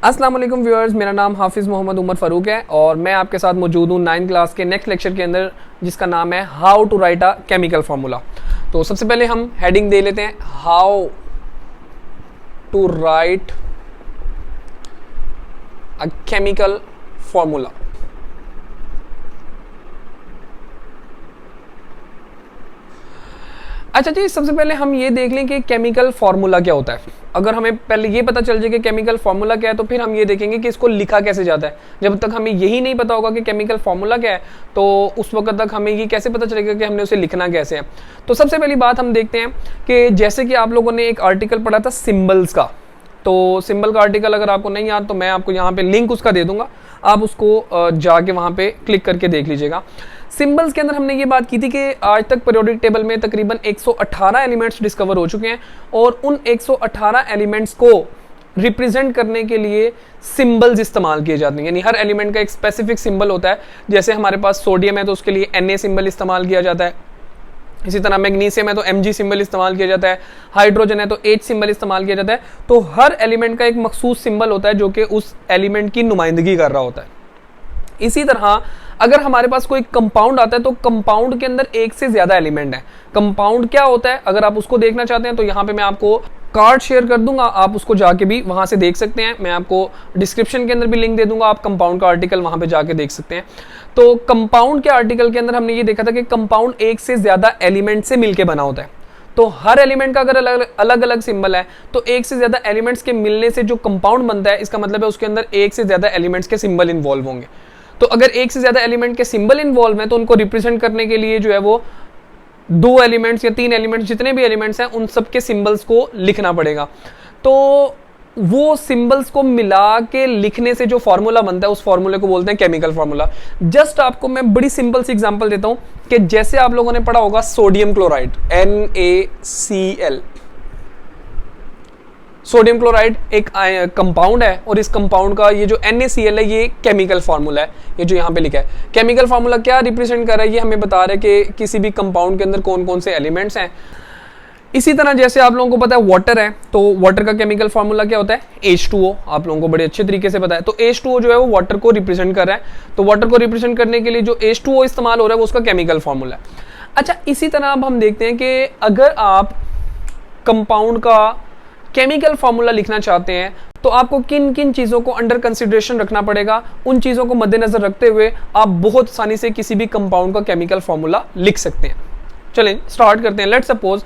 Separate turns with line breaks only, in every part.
अस्सलाम वालेकुम व्यूअर्स, मेरा नाम हाफिज़ मोहम्मद उमर फ़ारूक है और मैं आपके साथ मौजूद हूँ 9th क्लास के नेक्स्ट लेक्चर के अंदर, जिसका नाम है how to write a chemical formula. तो सबसे पहले हम हेडिंग दे लेते हैं, how to write a chemical formula. अच्छा जी, सबसे पहले हम ये देख लें कि केमिकल फार्मूला क्या होता है। अगर हमें पहले ये पता चल जाए कि केमिकल फार्मूला क्या है, तो फिर हम ये देखेंगे कि इसको लिखा कैसे जाता है। जब तक हमें यही नहीं पता होगा कि केमिकल फार्मूला क्या है, तो उस वक्त तक हमें ये कैसे पता चलेगा कि हमने उसे लिखना कैसे है। तो सबसे पहली बात हम देखते हैं कि जैसे कि आप लोगों ने एक आर्टिकल पढ़ा था सिम्बल्स का, तो सिंबल का आर्टिकल अगर आपको नहीं याद तो मैं आपको यहाँ पे लिंक उसका दे दूंगा, आप उसको जाके वहाँ पे क्लिक करके देख लीजिएगा। सिंबल्स के अंदर हमने ये बात की थी कि आज तक पीरियोडिक टेबल में तकरीबन 118 एलिमेंट्स डिस्कवर हो चुके हैं और उन 118 एलिमेंट्स को रिप्रेजेंट करने के लिए सिंबल्स इस्तेमाल किए जाते हैं। यानी हर एलिमेंट का एक स्पेसिफिक सिंबल होता है। जैसे हमारे पास सोडियम है तो उसके लिए Na सिंबल इस्तेमाल किया जाता है, इसी तरह मैग्नीशियम है तो Mg सिंबल इस्तेमाल किया जाता है, हाइड्रोजन है तो H सिंबल इस्तेमाल किया जाता है। तो हर एलिमेंट का एक मखसूस सिंबल होता है जो कि उस एलिमेंट की नुमाइंदगी कर रहा होता है। इसी तरह अगर हमारे पास कोई कंपाउंड आता है तो कंपाउंड के अंदर एक से ज्यादा एलिमेंट है। कंपाउंड क्या होता है, अगर आप उसको देखना चाहते हैं तो यहाँ पे मैं आपको कार्ड शेयर कर दूंगा, आप उसको जाके भी वहां से देख सकते हैं। मैं आपको डिस्क्रिप्शन के अंदर भी लिंक दे दूंगा, आप कंपाउंड का आर्टिकल वहां पे जाके देख सकते हैं। तो कंपाउंड के आर्टिकल के अंदर हमने ये देखा था कि कंपाउंड एक से ज्यादा एलिमेंट से मिलकर बना होता है। तो हर एलिमेंट का अगर अलग अलग सिंबल है तो एक से ज्यादा एलिमेंट्स के मिलने से जो कंपाउंड बनता है, इसका मतलब है उसके अंदर एक से ज्यादा एलिमेंट्स के सिंबल इन्वॉल्व होंगे। तो अगर एक से ज्यादा एलिमेंट के सिंबल इन्वॉल्व हैं तो उनको रिप्रेजेंट करने के लिए जो है वो 2 एलिमेंट्स या 3 एलिमेंट्स, जितने भी एलिमेंट्स हैं उन सब के सिंबल्स को लिखना पड़ेगा। तो वो सिंबल्स को मिला के लिखने से जो फार्मूला बनता है उस फार्मूले को बोलते हैं केमिकल फार्मूला। जस्ट आपको मैं बड़ी सिंपल सी एग्जांपल देता हूं कि जैसे आप लोगों ने पढ़ा होगा sodium chloride, NaCl। Sodium chloride एक कंपाउंड है और इस कंपाउंड का ये जो NaCl है ये केमिकल फार्मूला है। ये जो यहाँ पे लिखा है केमिकल फार्मूला क्या रिप्रेजेंट कर रहा है, ये हमें बता रहा है कि किसी भी कंपाउंड के अंदर कौन कौन से एलिमेंट्स हैं। इसी तरह जैसे आप लोगों को पता है वाटर है, तो वाटर का केमिकल फार्मूला क्या होता है, H2O। आप लोगों को बड़े अच्छे तरीके से पता है। तो H2O जो है वो वाटर को रिप्रेजेंट कर रहा है। तो वाटर को रिप्रेजेंट करने के लिए जो H2O इस्तेमाल हो रहा है वो उसका केमिकल फार्मूला है। अच्छा, इसी तरह अब हम देखते हैं कि अगर आप कंपाउंड का केमिकल फार्मूला लिखना चाहते हैं तो आपको किन किन चीज़ों को अंडर कंसिडरेशन रखना पड़ेगा। उन चीज़ों को मद्देनजर रखते हुए आप बहुत आसानी से किसी भी कंपाउंड का केमिकल फार्मूला लिख सकते हैं। चलें स्टार्ट करते हैं। लेट्स सपोज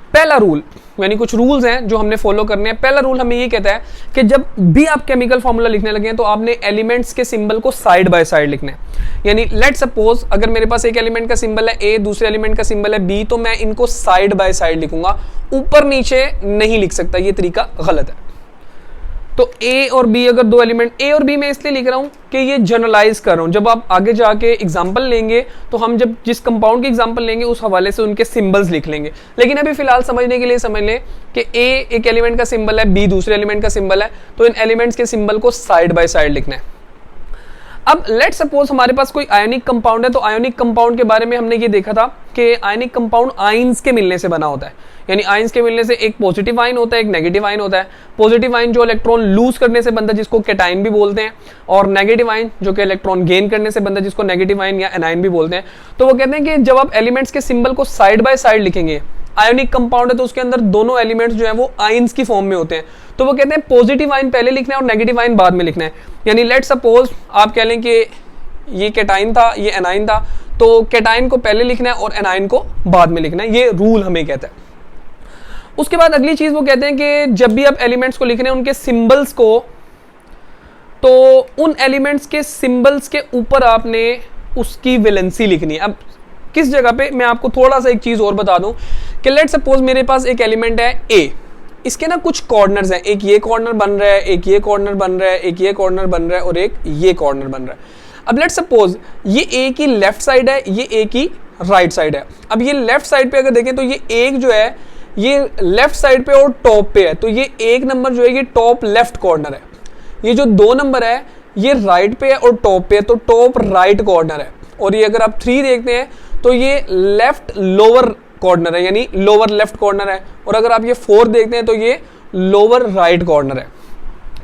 पहला रूल, यानी कुछ रूल्स हैं जो हमने फॉलो करने हैं। पहला रूल हमें ये कहता है कि जब भी आप केमिकल फार्मूला लिखने लगे तो आपने एलिमेंट्स के सिंबल को साइड बाय साइड लिखना है। यानी लेट्स सपोज अगर मेरे पास एक एलिमेंट का सिंबल है A, दूसरे एलिमेंट का सिंबल है B, तो मैं इनको साइड बाय साइड लिखूंगा, ऊपर नीचे नहीं लिख सकता, ये तरीका गलत है। तो A और B, अगर 2 एलिमेंट A और B मैं इसलिए लिख रहा हूं कि ये जनरलाइज कर रहा हूं। जब आप आगे जाके एग्जांपल लेंगे तो हम जब जिस कंपाउंड की एग्जांपल लेंगे उस हवाले से उनके सिंबल्स लिख लेंगे। लेकिन अभी फिलहाल समझने के लिए समझ लें कि A एक एलिमेंट का सिंबल है, B दूसरे एलिमेंट का सिंबल है, तो इन एलिमेंट्स के सिंबल को साइड बाय साइड लिखना है। अब लेट्स सपोज हमारे पास कोई आयोनिक कंपाउंड है, तो आयोनिक कंपाउंड के बारे में हमने ये देखा था कि आयोनिक कंपाउंड आयंस के मिलने से बना होता है। यानी आयंस के मिलने से एक पॉजिटिव आयन होता है, एक नेगेटिव आयन होता है। पॉजिटिव आयन जो इलेक्ट्रॉन लूज करने से बनता है जिसको कैटायन भी बोलते हैं, और नेगेटिव आयन जो कि इलेक्ट्रॉन गेन करने से बनता है जिसको नेगेटिव आयन या एनायन भी बोलते हैं। तो वो कहते हैं कि जब आप एलिमेंट्स के सिंबल को साइड बाय साइड लिखेंगे, आयोनिक कंपाउंड है तो उसके अंदर दोनों एलिमेंट्स जो है वो आयंस की फॉर्म में होते हैं, तो वो कहते हैं पॉजिटिव आयन पहले लिखना है और नेगेटिव आयन बाद में लिखना है। यानी लेट्स सपोज आप कह लें कि ये कैटायन था, ये एनायन था, तो कैटायन को पहले लिखना है और एनायन को बाद में लिखना है। ये रूल हमें कहता है। उसके बाद अगली चीज वो कहते हैं कि जब भी आप एलिमेंट्स को लिख रहे हैं उनके सिंबल्स को, तो उन एलिमेंट्स के सिंबल्स के ऊपर आपने उसकी वैलेंसी लिखनी है। अब किस जगह पे, मैं आपको थोड़ा सा एक चीज और बता दूं कि लेट्स सपोज मेरे पास एक एलिमेंट है A, इसके ना कुछ कॉर्नर्स हैं, एक ये कॉर्नर बन रहा है, एक ये कॉर्नर बन रहा है, एक ये कॉर्नर बन रहा है और एक ये कॉर्नर बन रहा है। अब लेट्स सपोज ये A की लेफ्ट साइड है, ये A की राइट साइड है। अब ये लेफ्ट साइड पे अगर देखें तो ये एक जो है ये लेफ्ट साइड पे और टॉप पे है, तो ये 1 नंबर जो है ये टॉप लेफ्ट कॉर्नर है। ये जो 2 नंबर है ये राइट पे है और टॉप पे है, तो टॉप राइट कॉर्नर है। और ये अगर आप 3 देखते हैं तो ये लेफ्ट लोअर कॉर्नर है, यानी लोअर लेफ्ट कॉर्नर है। और अगर आप ये 4 देखते हैं तो ये लोअर राइट कॉर्नर है।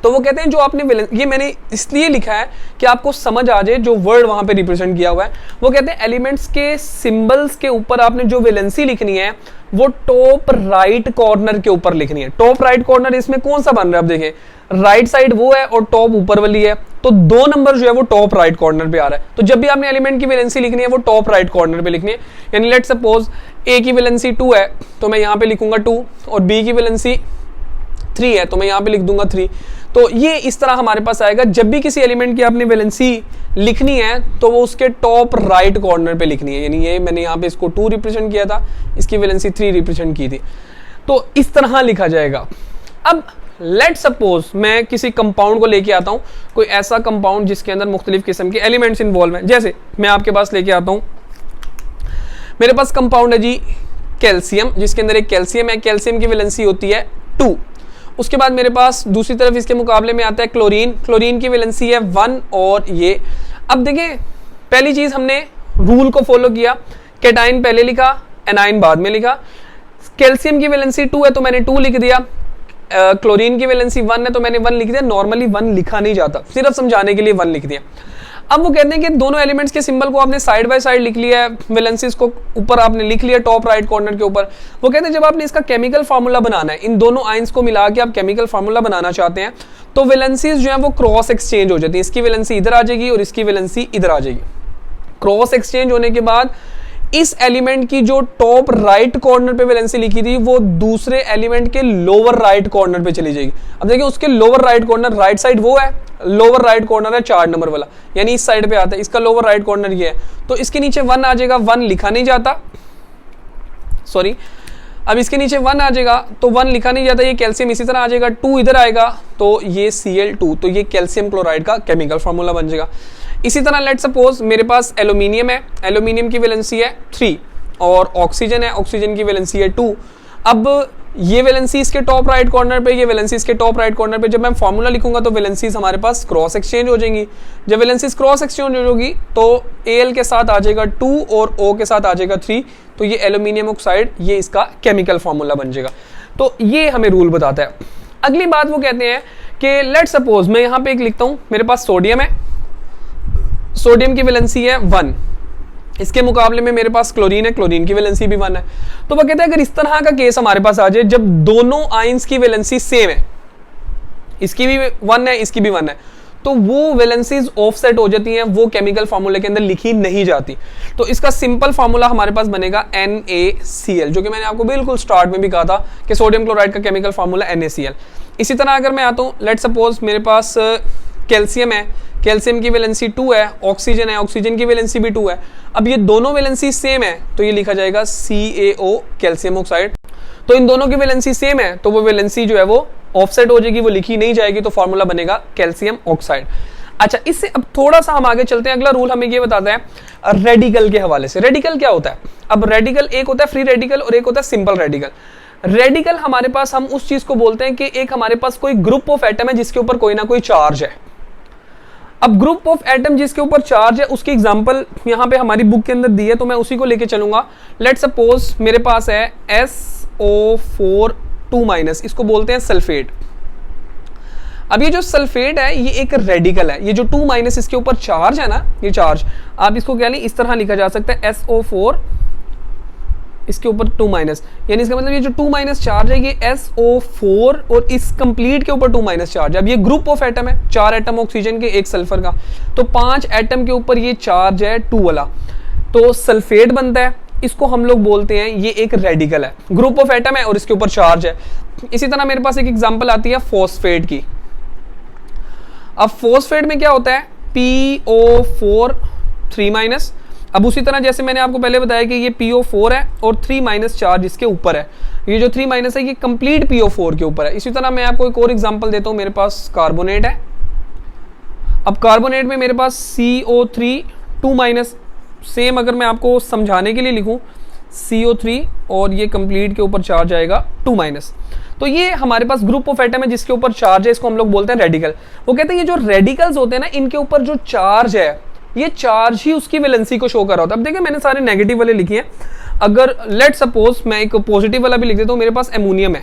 तो वो कहते हैं जो आपने ये मैंने इसलिए लिखा है कि आपको समझ आ जाए जो वर्ड वहां पे रिप्रेजेंट किया हुआ है। वो कहते हैं एलिमेंट्स के सिंबल्स के ऊपर आपने जो वैलेंसी लिखनी है वो टॉप राइट कॉर्नर के ऊपर लिखनी है। टॉप राइट कॉर्नर इसमें कौन सा बन रहा है, अब देखिए राइट साइड वो है और टॉप ऊपर वाली है, तो 2 नंबर जो है वो टॉप राइट कॉर्नर पे आ रहा है। तो जब भी आपने एलिमेंट की वैलेंसी लिखनी है वो टॉप राइट कॉर्नर पे लिखनी है। यानी लेट सपोज ए की वैलेंसी 2 है तो मैं यहाँ पे लिखूंगा 2, और बी की वैलेंसी 3 है तो मैं यहाँ पे लिख दूंगा 3। तो ये इस तरह हमारे पास आएगा। जब भी किसी एलिमेंट की आपने वैलेंसी लिखनी है तो वो उसके टॉप राइट कॉर्नर पे लिखनी है। यानी ये मैंने यहाँ पे इसको 2 रिप्रेजेंट किया था, इसकी वैलेंसी 3 रिप्रेजेंट की थी, तो इस तरह लिखा जाएगा। अब लेट सपोज मैं किसी कंपाउंड को लेके आता हूं, कोई ऐसा कंपाउंड जिसके अंदर मुख्तलिफ किस्म के एलिमेंट्स इन्वॉल्व हैं। जैसे मैं आपके पास लेके आता हूं, मेरे पास कंपाउंड है जी कैल्शियम, जिसके अंदर एक कैल्शियम है, कैल्शियम की वैलेंसी होती है 2। उसके बाद मेरे पास दूसरी तरफ इसके मुकाबले में आता है क्लोरीन, क्लोरीन की वैलेंसी है 1। और ये अब देखिए पहली चीज हमने रूल को फॉलो किया, कैटाइन पहले लिखा, एनाइन बाद में लिखा। कैल्शियम की वैलेंसी 2 है तो मैंने 2 लिख दिया, क्लोरीन की वैलेंसी 1 है तो मैंने 1 लिख दिया। नॉर्मली 1 लिखा नहीं जाता, सिर्फ समझाने के लिए 1 लिख दिया। अब वो कहते हैं कि दोनों एलिमेंट्स के सिंबल को आपने साइड बाय साइड लिख लिया है, वैलेंसीज को ऊपर आपने लिख लिया टॉप राइट कॉर्नर के ऊपर। वो कहते हैं जब आपने इसका केमिकल फार्मूला बनाना है, इन दोनों आयंस को मिला के आप केमिकल फार्मूला बनाना चाहते हैं, तो वैलेंसीज जो है वो क्रॉस एक्सचेंज हो जाती है। इसकी वैलेंसी इधर आ जाएगी और इसकी वैलेंसी इधर आ जाएगी। क्रॉस एक्सचेंज होने के बाद इस एलिमेंट की जो टॉप राइट कॉर्नर पे वैलेंसी लिखी थी वो दूसरे एलिमेंट के लोअर राइट कॉर्नर पे चली जाएगी। अब देखिए उसके lower right corner, right side वो है, लोअर राइट कॉर्नर है 4 नंबर वाला, यानी इस साइड पे आता है, इसका लोअर राइट कॉर्नर ये है, तो इसके नीचे 1 आ जाएगा। 1 लिखा नहीं जाता, सॉरी, अब इसके नीचे 1 आ जाएगा तो 1 लिखा नहीं जाता, ये कैल्शियम इसी तरह आ जाएगा, 2 इधर आएगा तो ये Cl2, तो ये कैल्शियम क्लोराइड का केमिकल फार्मूला बन जाएगा। इसी तरह लेट सपोज मेरे पास एल्यूमिनियम है, एल्यूमिनियम की वैलेंसी है 3, और ऑक्सीजन है, ऑक्सीजन की वैलेंसी है 2। अब ये वैलेंसी इसके टॉप राइट कॉर्नर पे, ये वैलेंसी इसके टॉप राइट कॉर्नर पे, जब मैं फार्मूला लिखूंगा तो वैलेंसीज हमारे पास क्रॉस एक्सचेंज हो जाएंगी। जब वैलेंसीज क्रॉस एक्सचेंज होगी तो Al के साथ आ जाएगा 2 और O के साथ आ जाएगा 3, तो ये एल्यूमिनियम ऑक्साइड, ये इसका केमिकल फार्मूला बन जाएगा। तो ये हमें रूल बताता है। अगली बात वो कहते हैं कि लेट सपोज मैं यहाँ पे एक लिखता हूं, मेरे पास सोडियम है, सोडियम की वैलेंसी है 1, इसके मुकाबले में मेरे पास क्लोरीन है, क्लोरीन की वैलेंसी भी 1 है। तो वो कहते हैं अगर इस तरह का केस हमारे पास आ जाए जब दोनों आयंस की वैलेंसी सेम है, इसकी भी 1 है, इसकी भी 1 है, तो वो वैलेंसीज ऑफसेट हो जाती हैं, वो केमिकल फार्मूले के अंदर लिखी नहीं जाती। तो इसका सिंपल फार्मूला हमारे पास बनेगा NaCl, जो कि मैंने आपको बिल्कुल स्टार्ट में भी कहा था कि सोडियम क्लोराइड का केमिकल फार्मूला NaCl। इसी तरह अगर मैं आता हूँ, लेट सपोज मेरे पास कैल्शियम है, कैल्शियम की वैलेंसी 2 है, ऑक्सीजन है, ऑक्सीजन की वैलेंसी भी 2 है। अब ये दोनों वैलेंसी सेम है तो ये लिखा जाएगा CaO, कैल्शियम ऑक्साइड। तो इन दोनों की वैलेंसी सेम है तो वो वैलेंसी जो है वो ऑफसेट हो जाएगी, वो लिखी नहीं जाएगी, तो फॉर्मूला बनेगा कैल्शियम ऑक्साइड। अच्छा, इससे अब थोड़ा सा हम आगे चलते हैं। अगला रूल हमें ये बताता है रेडिकल के हवाले से। रेडिकल क्या होता है? अब रेडिकल एक होता है फ्री रेडिकल और एक होता है सिंपल रेडिकल। रेडिकल हमारे पास, हम उस चीज को बोलते हैं कि एक हमारे पास कोई ग्रुप ऑफ एटम है जिसके ऊपर कोई ना कोई चार्ज है। अब ग्रुप ऑफ एटम जिसके ऊपर चार्ज है उसकी एग्जांपल यहाँ पे हमारी बुक के अंदर दी है, तो मैं उसी को लेके चलूंगा। लेट सपोज मेरे पास है SO4 2-, इसको बोलते हैं सल्फेट। अब ये जो सल्फेट है ये एक रेडिकल है, ये जो 2- इसके ऊपर चार्ज है ना, ये चार्ज आप इसको क्या नहीं इस तरह लिखा जा सकता है SO4 इसके ऊपर 2-, यानी इसका मतलब ये जो 2- चार्ज है ये SO4 और इस कंप्लीट के ऊपर 2- चार्ज है। अब ये ग्रुप ऑफ एटम है, 4 एटम ऑक्सीजन के, 1 सल्फर का, तो 5 एटम के ऊपर ये चार्ज है 2 वाला, तो सल्फेट बनता है। इसको हम लोग बोलते हैं ये एक रेडिकल है, ग्रुप ऑफ एटम है और इसके ऊपर चार्ज है। इसी तरह मेरे पास एक एग्जांपल आती है फॉस्फेट की। अब फॉस्फेट में क्या होता है PO4 3-। अब उसी तरह जैसे मैंने आपको पहले बताया कि ये PO4 है और 3- चार्ज इसके ऊपर है, ये जो 3- है ये कंप्लीट PO4 के ऊपर है। इसी तरह मैं आपको एक और एग्जांपल देता हूं, मेरे पास कार्बोनेट है। अब कार्बोनेट में मेरे पास CO3 2-, सेम अगर मैं आपको समझाने के लिए लिखूं CO3 और ये कंप्लीट के ऊपर चार्ज आएगा 2-। तो ये हमारे पास ग्रुप ऑफ एटम है जिसके ऊपर चार्ज है, इसको हम लोग बोलते हैं रेडिकल। वो कहते हैं ये जो रेडिकल्स होते हैं ना, इनके ऊपर जो चार्ज है ये चार्ज ही उसकी वैलेंसी को शो कर रहा होता है। अब देखिए मैंने सारे नेगेटिव वाले लिखे हैं, अगर लेट सपोज मैं एक पॉजिटिव वाला भी लिख देता हूं, मेरे पास एमोनियम है।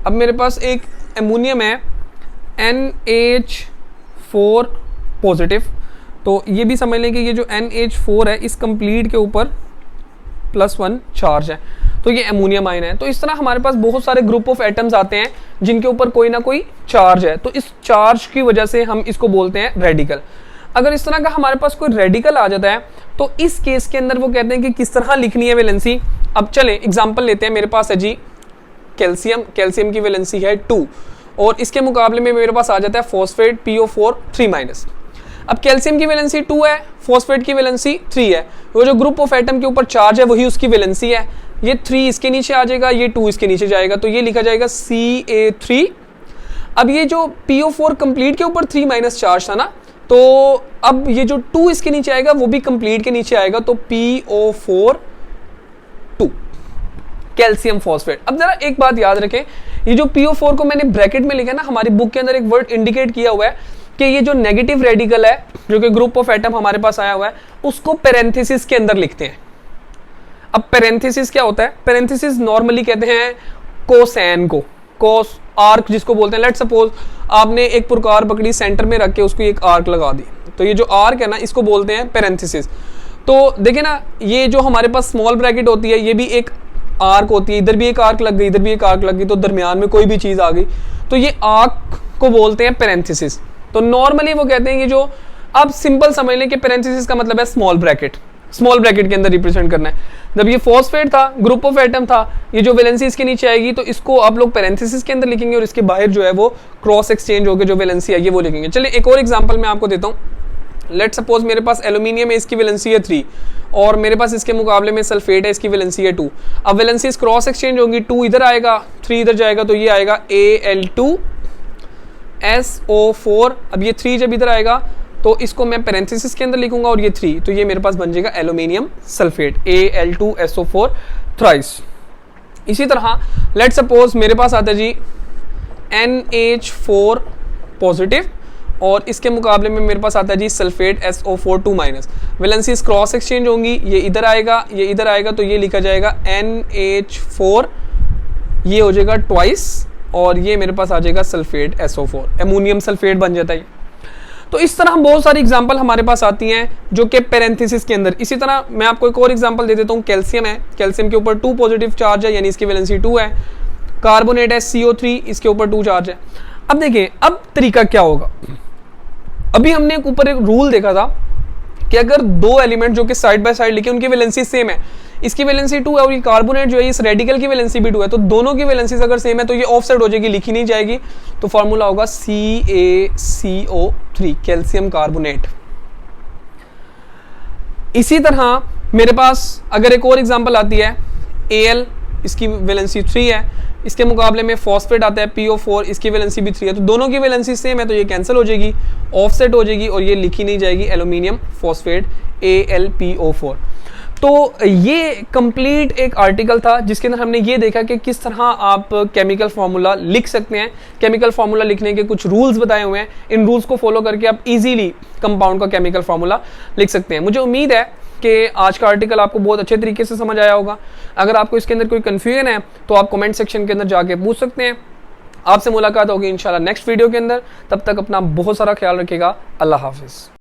अब मेरे पास एक एमोनियम है NH4 पॉजिटिव, तो ये भी समझ लें कि ये जो NH4 है इस कंप्लीट के ऊपर +1 चार्ज है, तो ये एमोनियम आयन है। तो इस तरह हमारे पास बहुत सारे ग्रुप ऑफ एटम्स आते हैं जिनके ऊपर कोई ना कोई चार्ज है, तो इस चार्ज की वजह से हम इसको बोलते हैं रेडिकल। अगर इस तरह का हमारे पास कोई रेडिकल आ जाता है तो इस केस के अंदर वो कहते हैं कि किस तरह लिखनी है वैलेंसी। अब चले एग्जांपल लेते हैं, मेरे पास है जी कैल्शियम, कैल्शियम की वैलेंसी है 2 और इसके मुकाबले में मेरे पास आ जाता है फॉस्फेट PO4 3-। अब कैल्शियम की वैलेंसी 2 है, फॉस्फेट की वैलेंसी 3 है, वो जो ग्रुप ऑफ एटम के ऊपर चार्ज है वही उसकी वैलेंसी है। ये 3 इसके नीचे आ जाएगा, ये 2 इसके नीचे जाएगा, तो ये लिखा जाएगा Ca3। अब ये जो PO4 कंप्लीट के ऊपर 3- चार्ज था ना, तो अब ये जो 2 इसके नीचे आएगा वो भी कंप्लीट के नीचे आएगा, तो PO4 2 कैल्शियम फॉस्फेट। अब जरा एक बात याद रखें, ये जो PO4 को मैंने ब्रैकेट में लिखा है ना, हमारी बुक के अंदर एक वर्ड इंडिकेट किया हुआ है कि ये जो नेगेटिव रेडिकल है जो कि ग्रुप ऑफ एटम हमारे पास आया हुआ है उसको पैरेंथेसिस के अंदर लिखते हैं। अब पैरेंथेसिस क्या होता है? पैरेंथेसिस नॉर्मली कहते हैं कोसेन को, कोस आर्क जिसको बोलते हैं। लेट सपोज आपने एक प्रकार पकड़ी, सेंटर में रख के उसको एक आर्क लगा दी, तो ये जो आर्क है ना इसको बोलते हैं पैरेंथेसिस। तो देखिए ना, ये जो हमारे पास स्मॉल ब्रैकेट होती है ये भी एक आर्क होती है, इधर भी एक आर्क लग गई, इधर भी एक आर्क लग गई, तो दरमियान में कोई भी चीज आ गई, तो ये आर्क को बोलते हैं पैरेंथेसिस। तो नॉर्मली वो कहते हैं कि जो, अब सिंपल समझ लें कि पैरेंथेसिस का मतलब है स्मॉल ब्रैकेट, स्मॉल ब्रैकेट के अंदर रिप्रेजेंट करना है। जब ये फॉस्फेट था, ग्रुप ऑफ एटम था, ये जो वैलेंसी इसके नीचे आएगी तो इसको आप लोग पैरेंथेसिस के अंदर लिखेंगे और इसके बाहर जो है वो क्रॉस एक्सचेंज होकर जो वैलेंसी आएगी वो लिखेंगे। चलिए एक और एग्जांपल मैं आपको देता हूँ। लेट सपोज मेरे पास एल्यूमिनियम है, इसकी वैलेंसी है 3 और मेरे पास इसके मुकाबले में सल्फेट है, इसकी वैलेंसी है 2। अब वैलेंसी क्रॉस एक्सचेंज होगी, 2 इधर आएगा 3 इधर जाएगा, तो ये आएगा Al2SO4। अब ये 3 जब इधर आएगा तो इसको मैं पैरेंथेसिस के अंदर लिखूंगा और ये 3, तो ये मेरे पास बन जाएगा एल्यूमिनियम सल्फेट Al2SO4 थ्राइस। इसी तरह लेट सपोज मेरे पास आता है जी NH4 पॉजिटिव और इसके मुकाबले में मेरे पास आता है जी sulphate SO4 2-। Valency cross exchange होंगी, ये इधर आएगा ये इधर आएगा, तो ये लिखा जाएगा NH4, ये हो जाएगा ट्वाइस और ये मेरे पास आ जाएगा सल्फेट SO4, एमोनियम सल्फेट बन जाता है। तो इस तरह हम बहुत सारी एग्जांपल हमारे पास आती हैं जो कि पैरेंथेसिस के अंदर। इसी तरह मैं आपको एक और एग्जांपल दे देता हूँ। कैल्शियम है, कैल्शियम के ऊपर 2 पॉजिटिव चार्ज है, यानी इसकी वैलेंसी 2 है। कार्बोनेट है CO3, इसके ऊपर 2 चार्ज है। अब देखिए अब तरीका क्या होगा। अभी हमने ऊपर एक रूल देखा था कि अगर 2 एलिमेंट जो कि साइड बाय साइड लिखे उनकी वैलेंसी सेम है, इसकी वैलेंसी 2 है और ये कार्बोनेट जो है इस रेडिकल की वैलेंसी भी 2 है, तो दोनों की वैलेंसीज अगर सेम है तो ये ऑफसेट हो जाएगी, लिखी नहीं जाएगी, तो फॉर्मूला होगा CaCO3 कैल्शियम कार्बोनेट। इसी तरह मेरे पास अगर एक और एग्जांपल आती है Al, इसकी वैलेंसी 3 है, इसके मुकाबले में फॉस्फेट आता है PO4, इसकी वैलेंसी भी 3 है, तो दोनों की वैलेंसी सेम है, तो ये कैंसिल हो जाएगी, ऑफसेट हो जाएगी और ये लिखी नहीं जाएगी एल्यूमिनियम फॉस्फेट AlPO4। तो ये कंप्लीट एक आर्टिकल था जिसके अंदर हमने ये देखा कि किस तरह आप केमिकल फार्मूला लिख सकते हैं। केमिकल फार्मूला लिखने के कुछ रूल्स बताए हुए हैं, इन रूल्स को फॉलो करके आप इजीली कंपाउंड का केमिकल फार्मूला लिख सकते हैं। मुझे उम्मीद है कि आज का आर्टिकल आपको बहुत अच्छे तरीके से समझ आया होगा। अगर आपको इसके अंदर कोई कन्फ्यूजन है तो आप कमेंट सेक्शन के अंदर जाके पूछ सकते हैं। आपसे मुलाकात होगी इंशाल्लाह नेक्स्ट वीडियो के अंदर। तब तक अपना बहुत सारा ख्याल रखिएगा। अल्लाह हाफिज़।